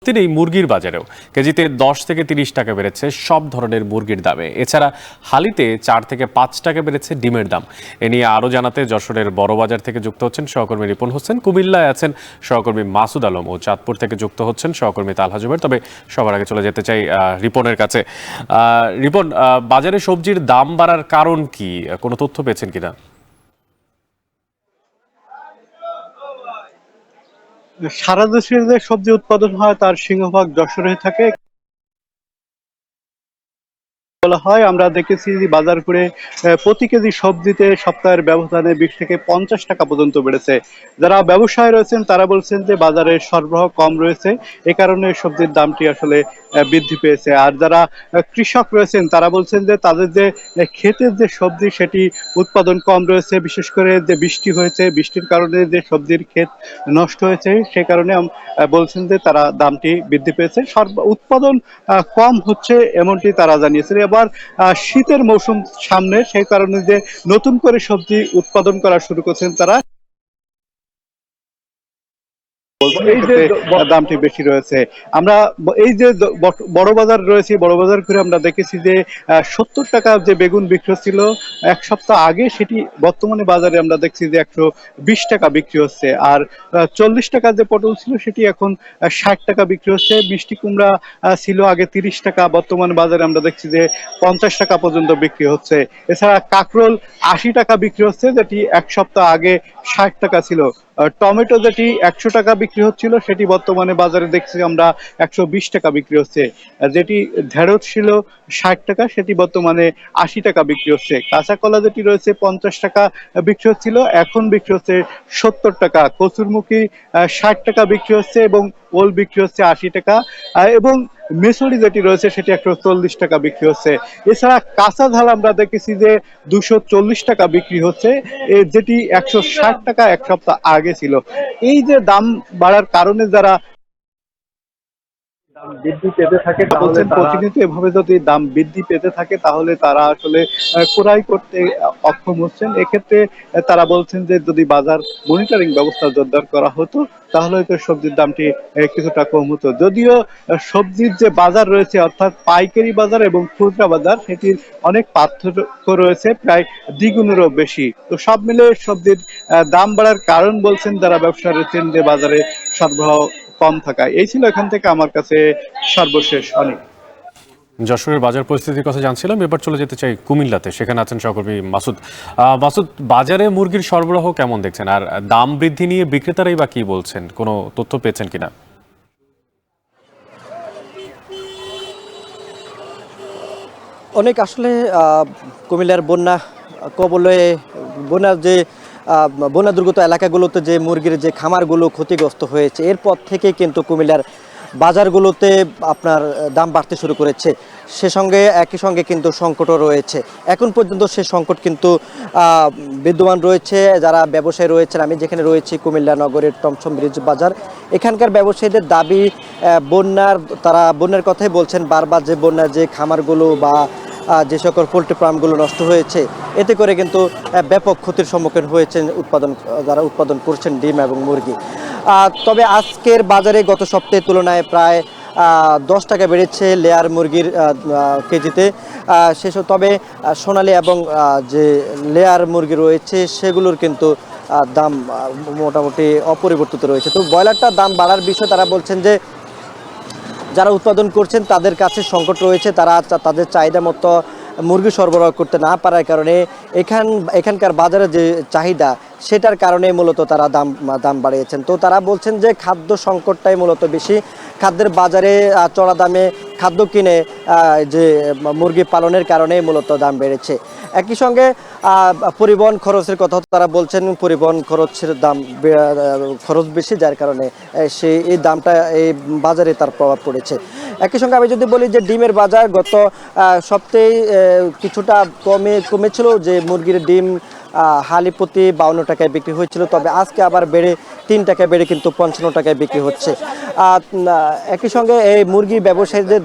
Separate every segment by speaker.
Speaker 1: স্বস্তি নেই মুরগির বাজারেও। কেজিতে 10 থেকে 30 টাকা বেড়েছে সব ধরনের মুরগির দামে। এছাড়া হালিতে 4 থেকে 5 টাকা বেড়েছে ডিমের দাম। এ নিয়ে আরও জানাতে যশোরের বড় বাজার থেকে যুক্ত হচ্ছেন সহকর্মী রিপন হোসেন, কুমিল্লায় আছেন সহকর্মী মাসুদ আলম ও চাঁদপুর থেকে যুক্ত হচ্ছেন সহকর্মী তালহা জুবের। তবে সবার আগে চলে যেতে চাই রিপনের কাছে। রিপন, বাজারে সবজির দাম বাড়ার কারণ কি? কোনো তথ্য পেয়েছেন কিনা?
Speaker 2: সারা দেশের যে সবজি উৎপাদন হয় তার সিংহভাগ যশোরে থাকে বলা হয়। আমরা দেখেছি যে বাজার করে প্রতি কেজি সবজিতে সপ্তাহের ব্যবধানে 20 থেকে 50 টাকা পর্যন্ত বেড়েছে। যারা ব্যবসায়ী রয়েছেন তারা বলছেন যে বাজারে সরবরাহ কম রয়েছে, এ কারণে সবজির দামটি আসলে বৃদ্ধি পেয়েছে। আর যারা কৃষক রয়েছেন তারা বলছেন যে তাদের যে ক্ষেতের যে সবজি সেটি উৎপাদন কম রয়েছে, বিশেষ করে যে বৃষ্টি হয়েছে, বৃষ্টির কারণে যে সবজির ক্ষেত নষ্ট হয়েছে সে কারণে বলছেন যে তারা দামটি বৃদ্ধি পেয়েছে। উৎপাদন কম হচ্ছে এমনটি তারা জানিয়েছেন। এবার শীতের মৌসুম সামনে, সেই কারণে যে নতুন করে সবজি উৎপাদন করা শুরু করছেন তারা, এই যে দামটি বেশি রয়েছে। আমরা এই যে বড় বাজার রয়েছে, বড় বাজার করে আমরা দেখেছি যে 70 টাকা যে বেগুন বিক্রি ছিল এক সপ্তাহ আগে, সেটি বর্তমানে বাজারে আমরা দেখছি যে 120 টাকা বিক্রি হচ্ছে। আর 40 টাকা যে পটল ছিল সেটি এখন 60 টাকা বিক্রি হচ্ছে। মিষ্টি কুমড়া ছিল আগে 30 টাকা, বর্তমানে বাজারে আমরা দেখছি যে 50 টাকা পর্যন্ত বিক্রি হচ্ছে। এছাড়া কাঁকরোল 80 টাকা বিক্রি হচ্ছে, যেটি এক সপ্তাহ আগে 60 টাকা ছিল। টমেটো যেটি 100 টাকা বিক্রি হচ্ছিল সেটি বর্তমানে বাজারে দেখছি আমরা 120 টাকা বিক্রি হচ্ছে। যেটি ঢেঁড়স ছিল 60 টাকা, সেটি বর্তমানে 80 টাকা বিক্রি হচ্ছে। কাঁচা কলা যেটি রয়েছে 50 টাকা বিক্রি হচ্ছিল, এখন বিক্রি হচ্ছে 70 টাকা। কচুরমুখী 60 টাকা বিক্রি হচ্ছে এবং ওল বিক্রি হচ্ছে 80 টাকা। এবং মেসরি যেটি রয়েছে সেটি 140 টাকা বিক্রি হচ্ছে। এছাড়া কাঁচা ঝাল আমরা দেখেছি যে 240 টাকা বিক্রি হচ্ছে, যেটি 160 টাকা এক সপ্তাহ আগে ছিল। এই যে দাম বাড়ার কারণে যারা দাম বৃদ্ধি পেতে থাকে বলছেন প্রতিনিয়ত এভাবে যদি দাম বৃদ্ধি পেতে থাকে তাহলে তারা আসলে ক্রয় করতে অক্ষম হচ্ছেন। এক্ষেত্রে তারা বলছেন যে যদি বাজার মনিটরিং ব্যবস্থা জোরদার করা হতো তাহলে হয়তো সবজির দামটি কিছুটা কম হতো। যদিও সবজির যে বাজার রয়েছে, অর্থাৎ পাইকারি বাজার এবং খুচরা বাজার, সেটির অনেক পার্থক্য রয়েছে, প্রায় দ্বিগুণেরও বেশি। তো সব মিলে সবজির দাম বাড়ার কারণ বলছেন যারা ব্যবসা রয়েছেন যে বাজারে সরবরাহ কম থাকায়। এই ছিল এখান থেকে আমার কাছে সর্বশেষ। অনেক
Speaker 1: যশোরের বাজার পরিস্থিতির কথা জানছিলাম। এবার চলে যেতে চাই কুমিল্লাতে, সেখানে আছেন সহকর্মী মাসুদ। মাসুদ, বাজারে মুরগির সরবরাহ কেমন দেখছেন, আর দাম বৃদ্ধি নিয়ে বিক্রেতারাই বা কি বলছেন? কোনো তথ্য পেয়েছেন কিনা?
Speaker 3: অনেক আসলে কুমিল্লার বন্যা কবলে, বন্যার যে বন্যা দুর্গত এলাকাগুলোতে যে মুরগির যে খামারগুলো ক্ষতিগ্রস্ত হয়েছে, এরপর থেকে কিন্তু কুমিল্লার বাজারগুলোতে আপনার দাম বাড়তে শুরু করেছে। একই সঙ্গে কিন্তু সংকটও রয়েছে। এখন পর্যন্ত সে সংকট কিন্তু বিদ্যমান রয়েছে। যারা ব্যবসায়ী রয়েছেন, আমি যেখানে রয়েছি কুমিল্লা নগরের টমসম ব্রিজ বাজার, এখানকার ব্যবসায়ীদের দাবি তারা বন্যার কথাই বলছেন বারবার, যে বন্যার যে খামারগুলো বা যে সকল পোল্ট্রি ফার্মগুলো নষ্ট হয়েছে, এতে করে কিন্তু ব্যাপক ক্ষতির সম্মুখীন হয়েছেন যারা উৎপাদন করছেন ডিম এবং মুরগি। তবে আজকের বাজারে গত সপ্তাহের তুলনায় প্রায় 10 টাকা বেড়েছে লেয়ার মুরগির কেজিতে। তবে সোনালী এবং যে লেয়ার মুরগি রয়েছে সেগুলোর কিন্তু দাম মোটামুটি অপরিবর্তিত রয়েছে। তো ব্রয়লারটার দাম বাড়ার বিষয়ে তারা বলছেন যে যারা উৎপাদন করছেন তাদের কাছে সংকট রয়েছে, তারা তাদের চাহিদা মতো মুরগি সরবরাহ করতে না পারার কারণে এখানকার বাজারে যে চাহিদা সেটার কারণে মূলত তারা দাম বাড়িয়েছেন। তো তারা বলছেন যে খাদ্য সংকটটাই মূলত বেশি, খাদ্যের বাজারে চড়া দামে খাদ্য কিনে যে মুরগি পালনের কারণে মূলত দাম বেড়েছে। একই সঙ্গে পরিবহন খরচের কথা তারা বলছেন, পরিবহন খরচ বেশি, যার কারণে এই দামটা এই বাজারে তার প্রভাব পড়েছে। একই সঙ্গে আমি যদি বলি যে ডিমের বাজার গত সপ্তাহে কিছুটা কমেছিল, যে মুরগির ডিম হালি প্রতি 52 টাকায় বিক্রি হয়েছিল, তবে আজকে আবার 3 টাকায় বেড়ে কিন্তু 55 টাকায় বিক্রি হচ্ছে। একই সঙ্গে এই মুরগি ব্যবসায়ীদের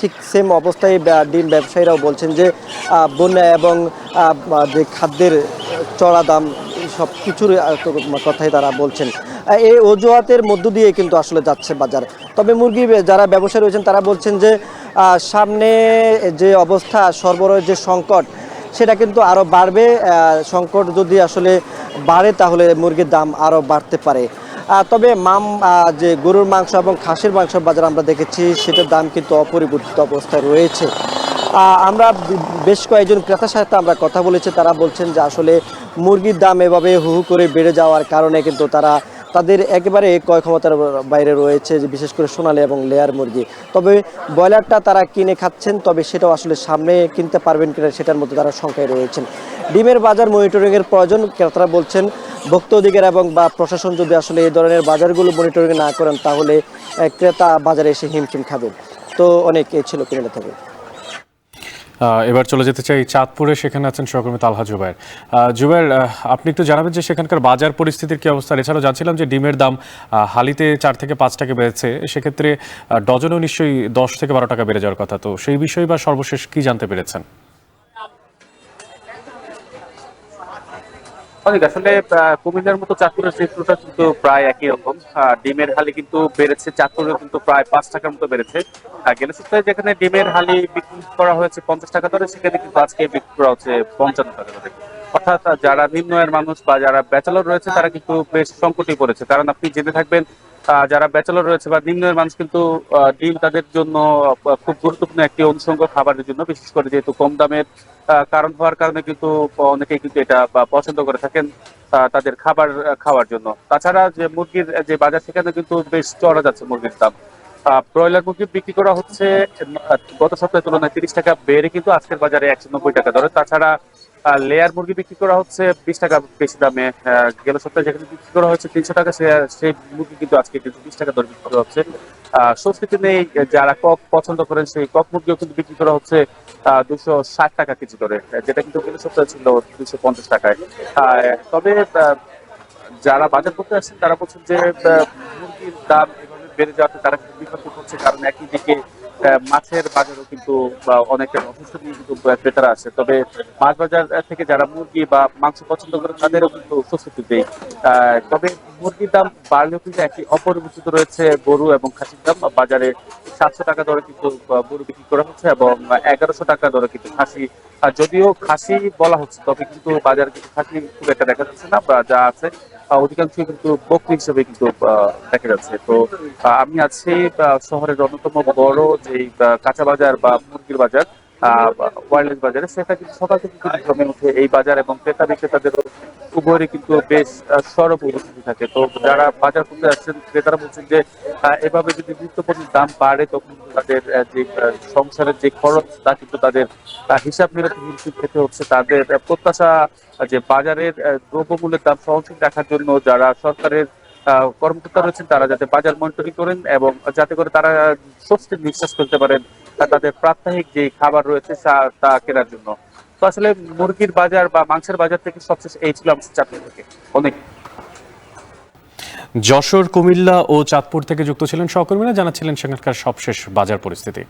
Speaker 3: ঠিক সেম অবস্থায় ডিম ব্যবসায়ীরাও বলছেন যে বন্যা এবং যে খাদ্যের চড়া দাম সব কিছুর কথাই তারা বলছেন। এই অজুহাতের মধ্য দিয়ে কিন্তু আসলে যাচ্ছে বাজার। তবে মুরগি যারা ব্যবসায়ী রয়েছেন তারা বলছেন যে সামনে যে অবস্থা, সরবরাহের যে সংকট, সেটা কিন্তু আরও বাড়বে। সংকট যদি আসলে বাড়ে তাহলে মুরগির দাম আরও বাড়তে পারে। তবে যে গরুর মাংস এবং খাসির মাংস বাজার আমরা দেখেছি, সেটার দাম কিন্তু অপরিবর্তিত অবস্থায় রয়েছে। আমরা বেশ কয়েকজন ক্রেতার সাথে আমরা কথা বলেছি, তারা বলছেন যে আসলে মুরগির দাম এভাবে হু হু করে বেড়ে যাওয়ার কারণে কিন্তু তাদের একেবারে ক্রয় ক্ষমতার বাইরে রয়েছে, যে বিশেষ করে সোনালী এবং লেয়ার মুরগি। তবে ব্রয়লারটা তারা কিনে খাচ্ছেন, তবে সেটাও আসলে সামনে কিনতে পারবেন কিনা সেটার মধ্যে তারা শঙ্কায় রয়েছেন। ডিমের বাজার মনিটরিংয়ের প্রয়োজন, ক্রেতারা বলছেন। ভোক্তা অধিকার এবং বা প্রশাসন যদি আসলে এই ধরনের বাজারগুলো মনিটরিং না করেন তাহলে ক্রেতা বাজারে এসে হিমশিম খাবে। তো অনেক ছিল কিনে থেকে।
Speaker 1: এবার চলে যেতে চাই চাঁদপুরে, সেখানে আছেন সহকর্মী তালহা জুবায়ের। জুবায়ের, আপনি একটু জানাবেন যে সেখানকার বাজার পরিস্থিতির কি অবস্থা? এছাড়াও জানছিলাম যে ডিমের দাম হালিতে 4 থেকে 5 টাকা বেড়েছে, সেক্ষেত্রে ডজনেও নিশ্চয়ই 10 থেকে 12 টাকা বেড়ে যাওয়ার কথা। তো সেই বিষয়ে বা সর্বশেষ কি জানতে পেরেছেন?
Speaker 4: অনেক আসলে কুমিল্লার মতো চাঁদপুরের চিত্রটা কিন্তু প্রায় একই রকম। ডিমের হালি কিন্তু বেড়েছে, চাঁদপুরে কিন্তু প্রায় 5 টাকার মতো বেড়েছে। গেল সপ্তাহে যেখানে ডিমের হালি বিক্রি করা হয়েছে 50 টাকা দরে, সেখানে কিন্তু আজকে বিক্রি করা হচ্ছে 55 টাকা দরে। অর্থাৎ যারা নিম্ন আয়ের মানুষ বা যারা ব্যাচেলর রয়েছে তারা কিন্তু বেশ সংকটে পড়েছে। কারণ আপনি জেনে থাকবেন, যারা ব্যাচেলর রয়েছে বা নিম্ন আয়ের মানুষ কিন্তু ডিম তাদের জন্য খুব গুরুত্বপূর্ণ একটি অনুষঙ্গ খাবারের জন্য, বিশেষ করে যেহেতু কম দামের কারণ হওয়ার কারণে কিন্তু অনেকেই কিন্তু এটা পছন্দ করে থাকেন তাদের খাবার খাওয়ার জন্য। তাছাড়া যে মুরগির যে বাজার, সেখানে কিন্তু বেশ চড়া যাচ্ছে মুরগির দাম। ব্রয়লার মুরগি বিক্রি করা হচ্ছে গত সপ্তাহের তুলনায় 30 টাকা বেড়ে কিন্তু আজকের বাজারে 190 টাকা দরে। তাছাড়া লেয়ার মুরগি বিক্রি করা হচ্ছে 20 টাকা বেশি দামে। গেল সপ্তাহে যেখানে বিক্রি করা হচ্ছে 300 টাকা, সেই মুরগি কিন্তু আজকে কিন্তু 20 টাকা দরে বিক্রি করা হচ্ছে। সংস্কৃতি নেই, যারা কক পছন্দ করেন সেই কক মুরগিও কিন্তু বিক্রি করা হচ্ছে 260 টাকা কেজি করে, যেটা কিন্তু গেল সপ্তাহে ছিল 250 টাকায়। তবে যারা বাজার করতে আসছেন তারা বলছেন যে মুরগির দাম এভাবে বেড়ে যাওয়াতে তারা কিন্তু বিপাকে পড়ছে। কারণ একই দিকে মাছের বাজারও কিন্তু অনেকটা অসুস্থ নিয়ে কিন্তু ক্রেতারা আছে। তবে মাছ বাজার থেকে যারা মুরগি বা মাংস পছন্দ করে তাদেরও কিন্তু স্বস্তি দেয়। তবে মুরগির দাম বাড়লেও কিন্তু একটি অপরিবর্তিত রয়েছে গরু এবং খাসির দাম। বাজারে 700 টাকা দরে কিন্তু গরু বিক্রি করা হচ্ছে এবং 1100 টাকা দরে কিন্তু খাসি। যদিও খাসি বলা হচ্ছে, তবে কিন্তু বাজারে কিন্তু খাসি খুব একটা দেখা যাচ্ছে না, বা যা আছে অধিকাংশ কিন্তু বকরি হিসেবে কিন্তু দেখা যাচ্ছে। তো আমি আছি শহরের অন্যতম বড় যে কাঁচা বাজার বা মুরগির বাজার, ওয়ারলেস বাজারে। সেটা কিন্তু সকাল থেকে কিন্তু জমে উঠে এই বাজার, এবং ক্রেতা বিক্রেতাদেরও উভয়েরই কিন্তু বেশ সরব উপস্থিতি থাকে। তো যারা বাজার করতে আসছেন ক্রেতারা বলছেন যে এভাবে যদি নিত্যপণ্যের দাম বাড়ে তখন তাদের যে সংসারের যে খরচ তা কিন্তু তাদের হিসাব মেলাতে হিমশিম খেতে হচ্ছে। তাদের প্রত্যাশা যে বাজারের দ্রব্যমূল্যের দাম সহনশীল রাখার জন্য যারা সরকারের কর্মকর্তা রয়েছেন তারা যাতে বাজার মনিটরিং করেন এবং যাতে করে তারা স্বস্তির নিঃশ্বাস ফেলতে পারেন তাদের প্রাত্যহিক যে খাবার রয়েছে তা কেনার জন্য। তো আসলে মুরগির বাজার বা মাংসের বাজার থেকে সবশেষ এই ছিল আমাদের চাকরি থেকে অনেক।
Speaker 1: যশোর, কুমিল্লা ও চাঁদপুর থেকে যুক্ত ছিলেন সহকর্মীরা, জানাচ্ছিলেন সেখানকার সবশেষ বাজার পরিস্থিতি।